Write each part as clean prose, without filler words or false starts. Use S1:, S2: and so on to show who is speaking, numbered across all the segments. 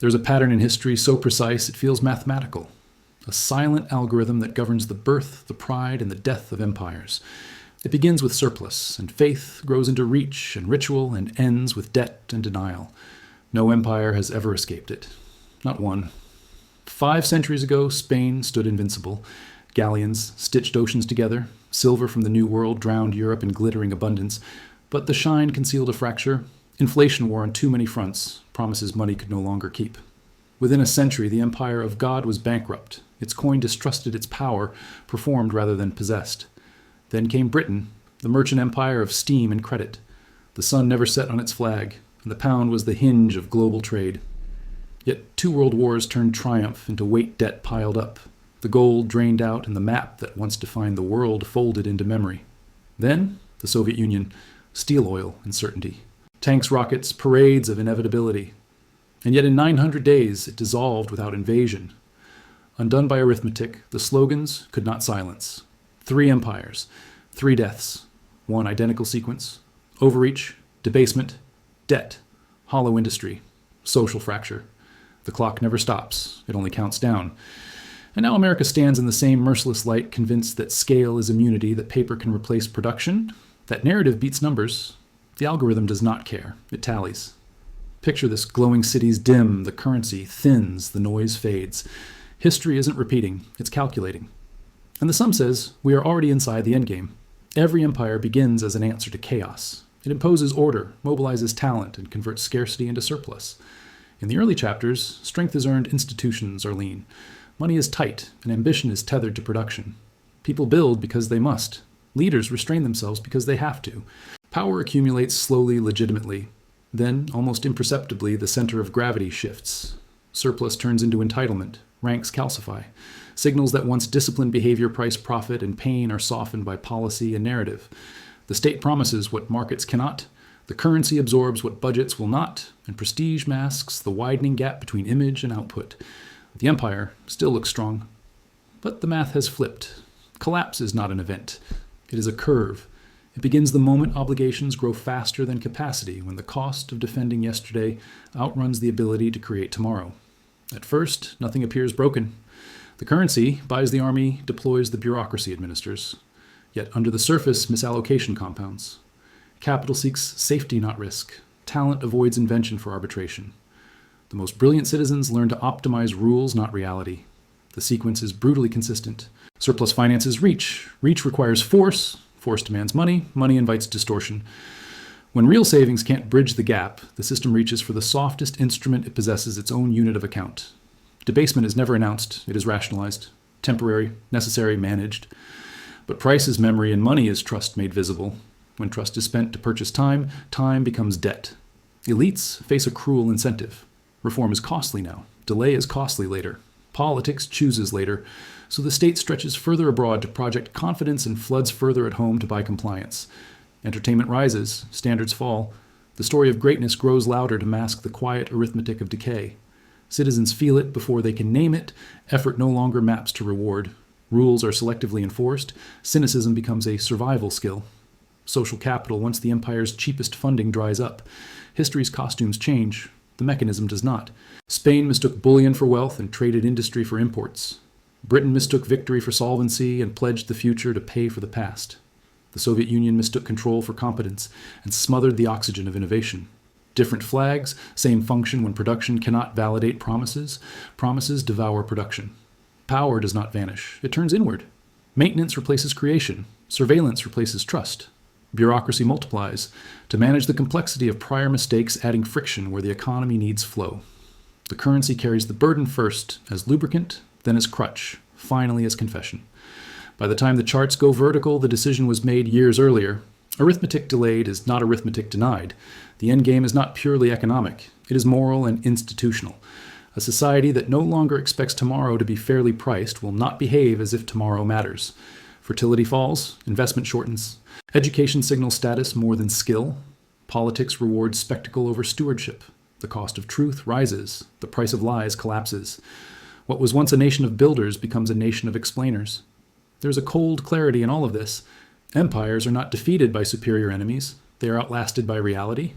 S1: There's a pattern in history so precise it feels mathematical. A silent algorithm that governs the birth, the pride, and the death of empires. It begins with surplus, and faith grows into reach and ritual, and ends with debt and denial. No empire has ever escaped it. Not one. 5 centuries ago, Spain stood invincible. Galleons stitched oceans together. Silver from the New World drowned Europe in glittering abundance. But the shine concealed a fracture. Inflation wore on too many fronts, promises money could no longer keep. Within a century, the empire of God was bankrupt. Its coin distrusted its power, performed rather than possessed. Then came Britain, the merchant empire of steam and credit. The sun never set on its flag, and the pound was the hinge of global trade. Yet 2 world wars turned triumph into weight debt piled up. The gold drained out, and the map that once defined the world folded into memory. Then, the Soviet Union, steel oil and certainty. Tanks, rockets, parades of inevitability. And yet in 900 days it dissolved without invasion. Undone by arithmetic, the slogans could not silence. 3 empires, 3 deaths, 1 identical sequence, overreach, debasement, debt, hollow industry, social fracture. The clock never stops, it only counts down. And now America stands in the same merciless light, convinced that scale is immunity, that paper can replace production, that narrative beats numbers. The algorithm does not care, it tallies. Picture this: glowing cities dim, the currency thins, the noise fades. History isn't repeating, it's calculating. And the sum says we are already inside the endgame. Every empire begins as an answer to chaos. It imposes order, mobilizes talent, and converts scarcity into surplus. In the early chapters, strength is earned, institutions are lean. Money is tight, and ambition is tethered to production. People build because they must. Leaders restrain themselves because they have to. Power accumulates slowly, legitimately. Then, almost imperceptibly, the center of gravity shifts. Surplus turns into entitlement. Ranks calcify. Signals that once disciplined behavior price profit and pain are softened by policy and narrative. The state promises what markets cannot. The currency absorbs what budgets will not. And prestige masks the widening gap between image and output. The empire still looks strong. But the math has flipped. Collapse is not an event. It is a curve. It begins the moment obligations grow faster than capacity, when the cost of defending yesterday outruns the ability to create tomorrow. At first, nothing appears broken. The currency buys the army, deploys the bureaucracy administers. Yet under the surface, misallocation compounds. Capital seeks safety, not risk. Talent avoids invention for arbitration. The most brilliant citizens learn to optimize rules, not reality. The sequence is brutally consistent. Surplus finances reach. Reach requires force. Force demands money. Money invites distortion. When real savings can't bridge the gap, the system reaches for the softest instrument it possesses, its own unit of account. Debasement is never announced. It is rationalized. Temporary, necessary, managed. But price is memory, and money is trust made visible. When trust is spent to purchase time, time becomes debt. Elites face a cruel incentive. Reform is costly now. Delay is costly later. Politics chooses later. So the state stretches further abroad to project confidence and floods further at home to buy compliance. Entertainment rises, standards fall. The story of greatness grows louder to mask the quiet arithmetic of decay. Citizens feel it before they can name it. Effort no longer maps to reward. Rules are selectively enforced. Cynicism becomes a survival skill. Social capital, once the empire's cheapest funding, dries up. History's costumes change. The mechanism does not. Spain mistook bullion for wealth and traded industry for imports. Britain mistook victory for solvency and pledged the future to pay for the past. The Soviet Union mistook control for competence and smothered the oxygen of innovation. Different flags, same function when production cannot validate promises. Promises devour production. Power does not vanish. It turns inward. Maintenance replaces creation. Surveillance replaces trust. Bureaucracy multiplies. To manage the complexity of prior mistakes, adding friction where the economy needs flow. The currency carries the burden first as lubricant, then as crutch, finally as confession. By the time the charts go vertical, the decision was made years earlier. Arithmetic delayed is not arithmetic denied. The endgame is not purely economic. It is moral and institutional. A society that no longer expects tomorrow to be fairly priced will not behave as if tomorrow matters. Fertility falls, investment shortens. Education signals status more than skill. Politics rewards spectacle over stewardship. The cost of truth rises. The price of lies collapses. What was once a nation of builders becomes a nation of explainers. There's a cold clarity in all of this. Empires are not defeated by superior enemies. They are outlasted by reality.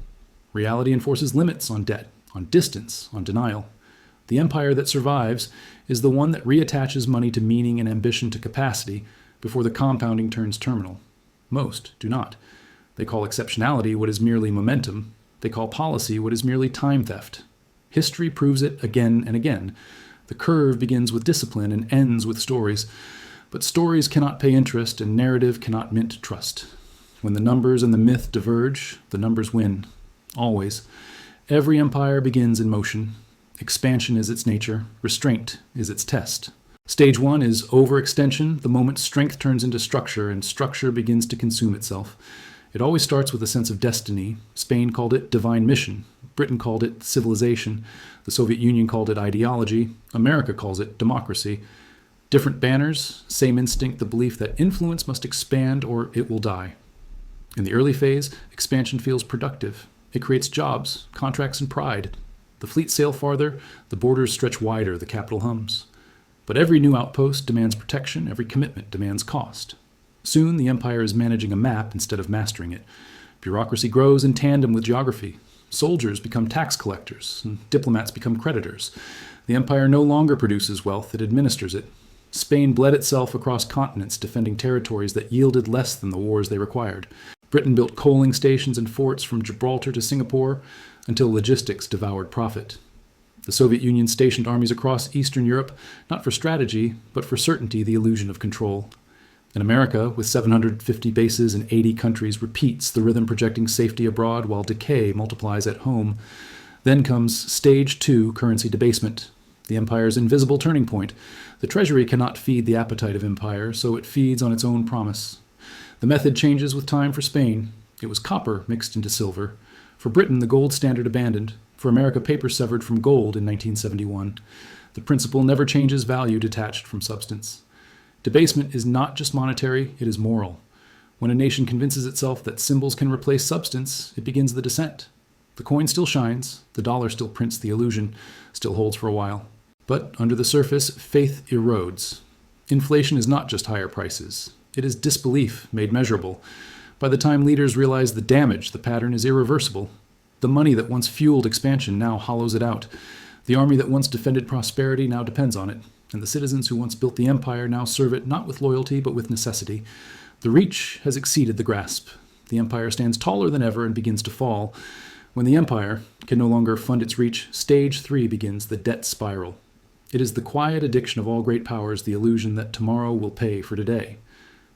S1: Reality enforces limits on debt, on distance, on denial. The empire that survives is the one that reattaches money to meaning and ambition to capacity before the compounding turns terminal. Most do not. They call exceptionality what is merely momentum. They call policy what is merely time theft. History proves it again and again. The curve begins with discipline and ends with stories. But stories cannot pay interest, and narrative cannot mint trust. When the numbers and the myth diverge, the numbers win. Always. Every empire begins in motion. Expansion is its nature. Restraint is its test. Stage 1 is overextension, the moment strength turns into structure and structure begins to consume itself. It always starts with a sense of destiny. Spain called it divine mission. Britain called it civilization. The Soviet Union called it ideology. America calls it democracy. Different banners, same instinct, the belief that influence must expand or it will die. In the early phase, expansion feels productive. It creates jobs, contracts, and pride. The fleets sail farther, the borders stretch wider, the capital hums. But every new outpost demands protection, every commitment demands cost. Soon, the empire is managing a map instead of mastering it. Bureaucracy grows in tandem with geography. Soldiers become tax collectors, and diplomats become creditors. The empire no longer produces wealth, it administers it. Spain bled itself across continents, defending territories that yielded less than the wars they required. Britain built coaling stations and forts from Gibraltar to Singapore until logistics devoured profit. The Soviet Union stationed armies across Eastern Europe, not for strategy, but for certainty, the illusion of control. And America, with 750 bases in 80 countries, repeats the rhythm projecting safety abroad while decay multiplies at home. Then comes Stage 2, currency debasement, the empire's invisible turning point. The treasury cannot feed the appetite of empire, so it feeds on its own promise. The method changes with time for Spain. It was copper mixed into silver. For Britain, the gold standard abandoned. For America, paper severed from gold in 1971. The principle never changes, value detached from substance. Debasement is not just monetary, it is moral. When a nation convinces itself that symbols can replace substance, it begins the descent. The coin still shines, the dollar still prints the illusion, still holds for a while. But under the surface, faith erodes. Inflation is not just higher prices. It is disbelief made measurable. By the time leaders realize the damage, the pattern is irreversible. The money that once fueled expansion now hollows it out. The army that once defended prosperity now depends on it. And the citizens who once built the empire now serve it not with loyalty but with necessity. The reach has exceeded the grasp. The empire stands taller than ever and begins to fall. When the empire can no longer fund its reach, Stage 3 begins, the debt spiral. It is the quiet addiction of all great powers, the illusion that tomorrow will pay for today.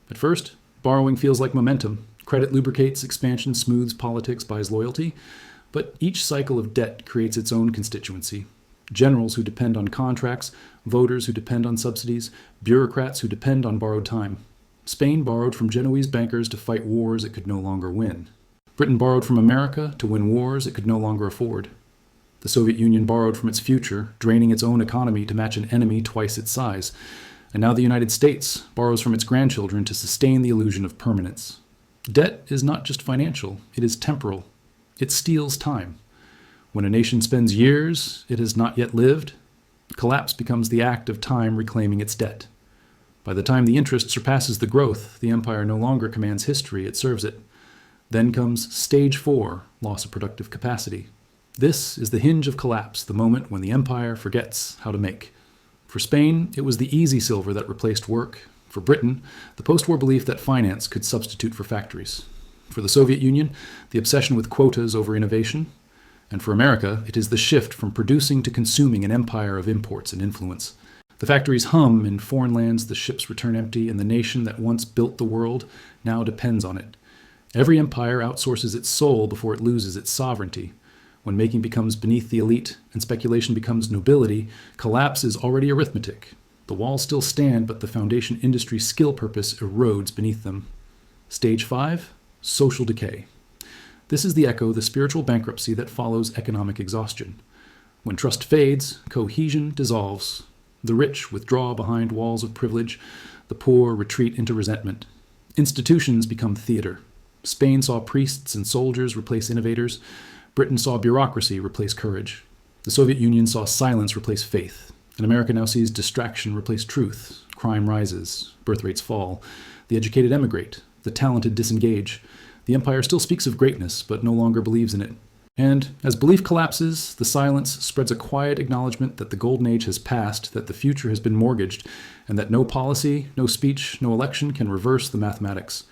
S1: At first, borrowing feels like momentum. Credit lubricates expansion, smooths politics, buys loyalty. But each cycle of debt creates its own constituency. Generals who depend on contracts, voters who depend on subsidies, bureaucrats who depend on borrowed time. Spain borrowed from Genoese bankers to fight wars it could no longer win. Britain borrowed from America to win wars it could no longer afford. The Soviet Union borrowed from its future, draining its own economy to match an enemy twice its size. And now the United States borrows from its grandchildren to sustain the illusion of permanence. Debt is not just financial, it is temporal. It steals time. When a nation spends years it has not yet lived, collapse becomes the act of time reclaiming its debt. By the time the interest surpasses the growth, the empire no longer commands history, it serves it. Then comes Stage 4, loss of productive capacity. This is the hinge of collapse, the moment when the empire forgets how to make. For Spain, it was the easy silver that replaced work. For Britain, the post-war belief that finance could substitute for factories. For the Soviet Union, the obsession with quotas over innovation. And for America, it is the shift from producing to consuming an empire of imports and influence. The factories hum in foreign lands, the ships return empty, and the nation that once built the world now depends on it. Every empire outsources its soul before it loses its sovereignty. When making becomes beneath the elite and speculation becomes nobility, collapse is already arithmetic. The walls still stand, but the foundation industry's skill purpose erodes beneath them. Stage 5, social decay. This is the echo, the spiritual bankruptcy that follows economic exhaustion. When trust fades, cohesion dissolves. The rich withdraw behind walls of privilege. The poor retreat into resentment. Institutions become theater. Spain saw priests and soldiers replace innovators. Britain saw bureaucracy replace courage. The Soviet Union saw silence replace faith. And America now sees distraction replace truth. Crime rises. Birth rates fall. The educated emigrate. The talented disengage. The empire still speaks of greatness, but no longer believes in it. And as belief collapses, the silence spreads a quiet acknowledgement that the golden age has passed, that the future has been mortgaged, and that no policy, no speech, no election can reverse the mathematics.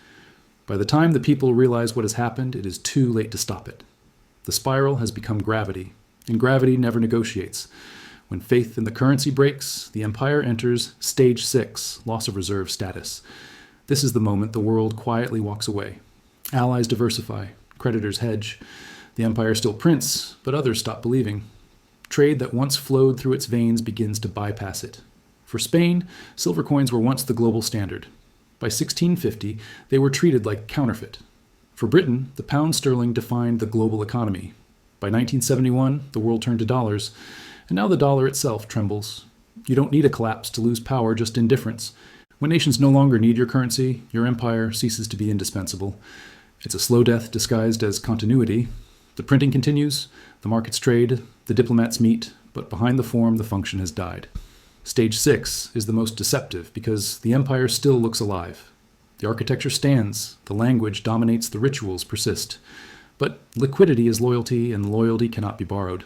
S1: By the time the people realize what has happened, it is too late to stop it. The spiral has become gravity, and gravity never negotiates. When faith in the currency breaks, the empire enters stage 6, loss of reserve status. This is the moment the world quietly walks away. Allies diversify, creditors hedge. The empire still prints, but others stop believing. Trade that once flowed through its veins begins to bypass it. For Spain, silver coins were once the global standard. By 1650, they were treated like counterfeit. For Britain, the pound sterling defined the global economy. By 1971, the world turned to dollars, and now the dollar itself trembles. You don't need a collapse to lose power, just indifference. When nations no longer need your currency, your empire ceases to be indispensable. It's a slow death disguised as continuity. The printing continues, the markets trade, the diplomats meet, but behind the form, the function has died. Stage 6 is the most deceptive because the empire still looks alive. The architecture stands, the language dominates, the rituals persist. But liquidity is loyalty, and loyalty cannot be borrowed.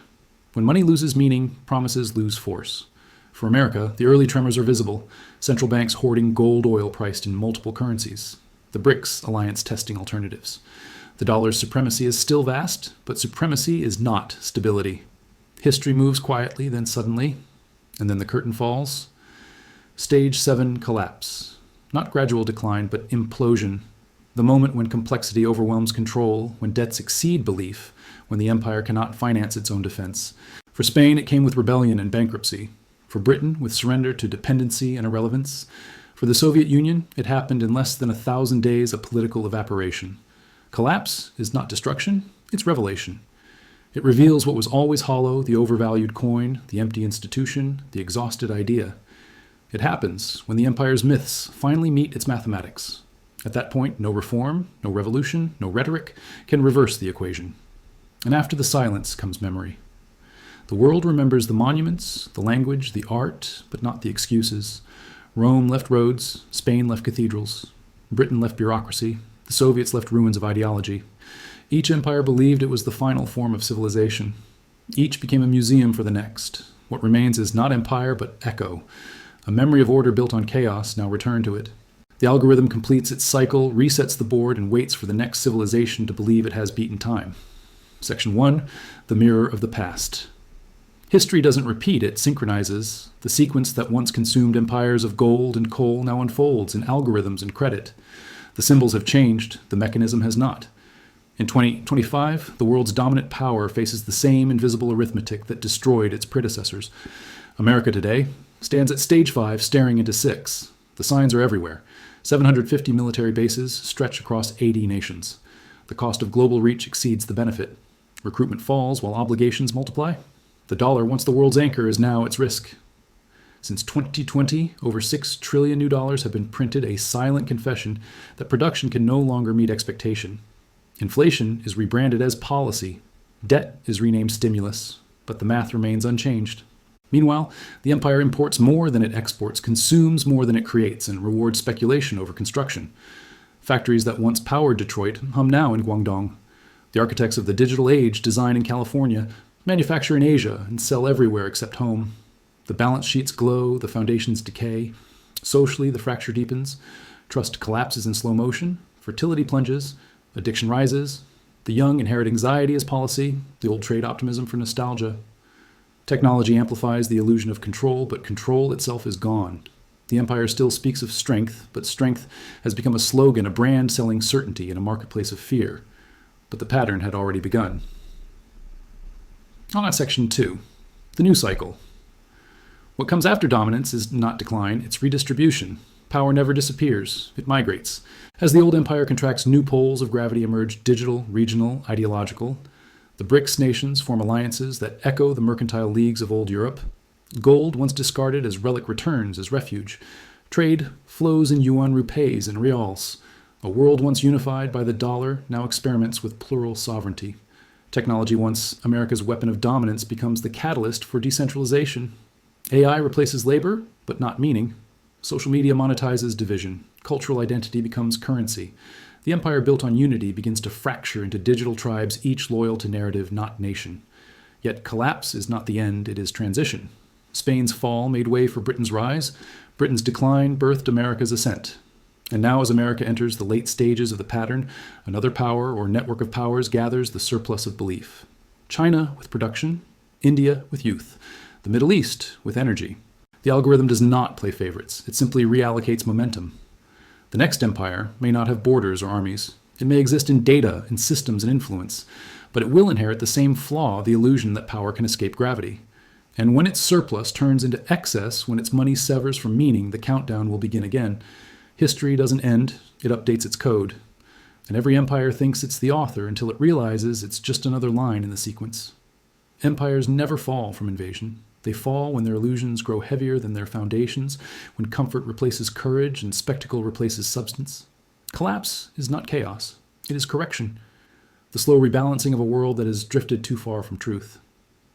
S1: When money loses meaning, promises lose force. For America, the early tremors are visible, central banks hoarding gold oil priced in multiple currencies. The BRICS alliance testing alternatives. The dollar's supremacy is still vast, but supremacy is not stability. History moves quietly, then suddenly, and then the curtain falls. Stage 7 collapse. Not gradual decline, but implosion. The moment when complexity overwhelms control, when debts exceed belief, when the empire cannot finance its own defense. For Spain, it came with rebellion and bankruptcy. For Britain, with surrender to dependency and irrelevance. For the Soviet Union, it happened in less than 1,000 days of political evaporation. Collapse is not destruction, it's revelation. It reveals what was always hollow, the overvalued coin, the empty institution, the exhausted idea. It happens when the empire's myths finally meet its mathematics. At that point, no reform, no revolution, no rhetoric can reverse the equation. And after the silence comes memory. The world remembers the monuments, the language, the art, but not the excuses. Rome left roads, Spain left cathedrals, Britain left bureaucracy, the Soviets left ruins of ideology. Each empire believed it was the final form of civilization. Each became a museum for the next. What remains is not empire, but echo. A memory of order built on chaos, now return to it. The algorithm completes its cycle, resets the board, and waits for the next civilization to believe it has beaten time. Section 1, the mirror of the past. History doesn't repeat, it synchronizes. The sequence that once consumed empires of gold and coal now unfolds in algorithms and credit. The symbols have changed, the mechanism has not. In 2025, the world's dominant power faces the same invisible arithmetic that destroyed its predecessors. America today stands at stage 5, staring into 6. The signs are everywhere. 750 military bases stretch across 80 nations. The cost of global reach exceeds the benefit. Recruitment falls while obligations multiply. The dollar, once the world's anchor, is now its risk. Since 2020, over $6 trillion new dollars have been printed, a silent confession that production can no longer meet expectation. Inflation is rebranded as policy. Debt is renamed stimulus, but the math remains unchanged. Meanwhile, the empire imports more than it exports, consumes more than it creates, and rewards speculation over construction. Factories that once powered Detroit hum now in Guangdong. The architects of the digital age design in California, manufacture in Asia, and sell everywhere except home. The balance sheets glow, the foundations decay. Socially, the fracture deepens. Trust collapses in slow motion. Fertility plunges. Addiction rises. The young inherit anxiety as policy. The old trade optimism for nostalgia. Technology amplifies the illusion of control, but control itself is gone. The empire still speaks of strength, but strength has become a slogan, a brand selling certainty in a marketplace of fear. But the pattern had already begun. On section 2, the new cycle. What comes after dominance is not decline, it's redistribution. Power never disappears, it migrates. As the old empire contracts, new poles of gravity emerge, digital, regional, ideological. The BRICS nations form alliances that echo the mercantile leagues of old Europe. Gold, once discarded as relic, returns as refuge. Trade flows in yuan, rupees, and reals. A world once unified by the dollar now experiments with plural sovereignty. Technology, once America's weapon of dominance, becomes the catalyst for decentralization. AI replaces labor, but not meaning. Social media monetizes division. Cultural identity becomes currency. The empire built on unity begins to fracture into digital tribes, each loyal to narrative, not nation. Yet collapse is not the end, it is transition. Spain's fall made way for Britain's rise. Britain's decline birthed America's ascent. And now, as America enters the late stages of the pattern, another power or network of powers gathers the surplus of belief. China with production, India with youth, the Middle East with energy. The algorithm does not play favorites. It simply reallocates momentum. The next empire may not have borders or armies. It may exist in data, in systems and influence, but it will inherit the same flaw, the illusion that power can escape gravity. And when its surplus turns into excess, when its money severs from meaning, the countdown will begin again. History doesn't end, it updates its code. And every empire thinks it's the author until it realizes it's just another line in the sequence. Empires never fall from invasion. They fall when their illusions grow heavier than their foundations, when comfort replaces courage and spectacle replaces substance. Collapse is not chaos, it is correction. The slow rebalancing of a world that has drifted too far from truth.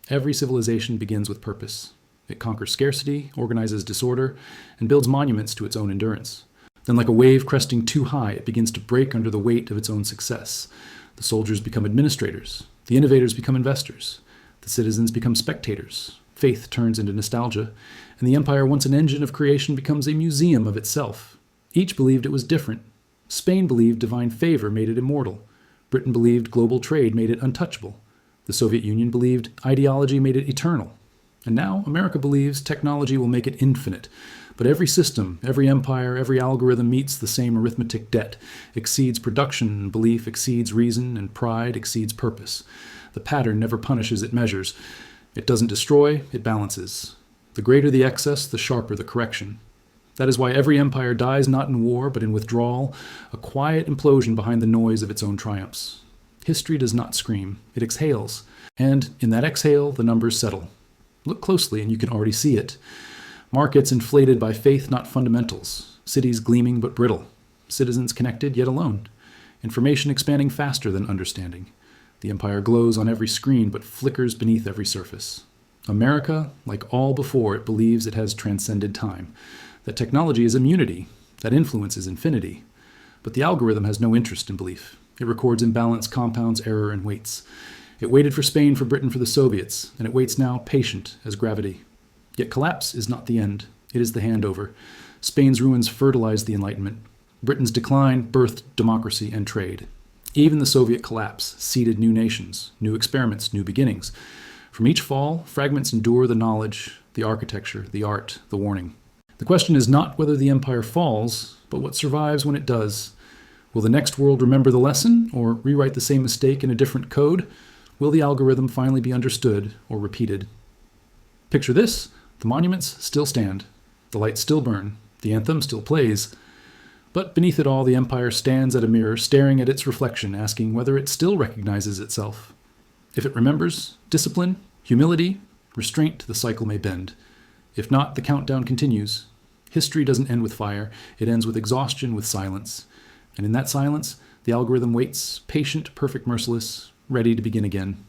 S1: Every civilization begins with purpose. It conquers scarcity, organizes disorder, and builds monuments to its own endurance. Then, like a wave cresting too high, it begins to break under the weight of its own success. The soldiers become administrators. The innovators become investors. The citizens become spectators. Faith turns into nostalgia, and the empire, once an engine of creation, becomes a museum of itself. Each believed it was different. Spain believed divine favor made it immortal. Britain believed global trade made it untouchable. The Soviet Union believed ideology made it eternal. And now America believes technology will make it infinite. But every system, every empire, every algorithm meets the same arithmetic debt, exceeds production, and belief exceeds reason, and pride exceeds purpose. The pattern never punishes, it measures. It doesn't destroy, it balances. The greater the excess, the sharper the correction. That is why every empire dies not in war, but in withdrawal, a quiet implosion behind the noise of its own triumphs. History does not scream, it exhales. And in that exhale, the numbers settle. Look closely and you can already see it. Markets inflated by faith, not fundamentals. Cities gleaming but brittle. Citizens connected yet alone. Information expanding faster than understanding. The empire glows on every screen but flickers beneath every surface. America, like all before it, believes it has transcended time. That technology is immunity. That influence is infinity. But the algorithm has no interest in belief. It records imbalance, compounds error, and waits. It waited for Spain, for Britain, for the Soviets, and it waits now, patient as gravity. Yet collapse is not the end. It is the handover. Spain's ruins fertilized the Enlightenment. Britain's decline birthed democracy and trade. Even the Soviet collapse seeded new nations, new experiments, new beginnings. From each fall, fragments endure the knowledge, the architecture, the art, the warning. The question is not whether the empire falls, but what survives when it does. Will the next world remember the lesson, or rewrite the same mistake in a different code? Will the algorithm finally be understood or repeated? Picture this: the monuments still stand, the lights still burn, the anthem still plays. But beneath it all, the empire stands at a mirror, staring at its reflection, asking whether it still recognizes itself. If it remembers discipline, humility, restraint, the cycle may bend. If not, the countdown continues. History doesn't end with fire, it ends with exhaustion, with silence. And in that silence, the algorithm waits, patient, perfect, merciless, ready to begin again.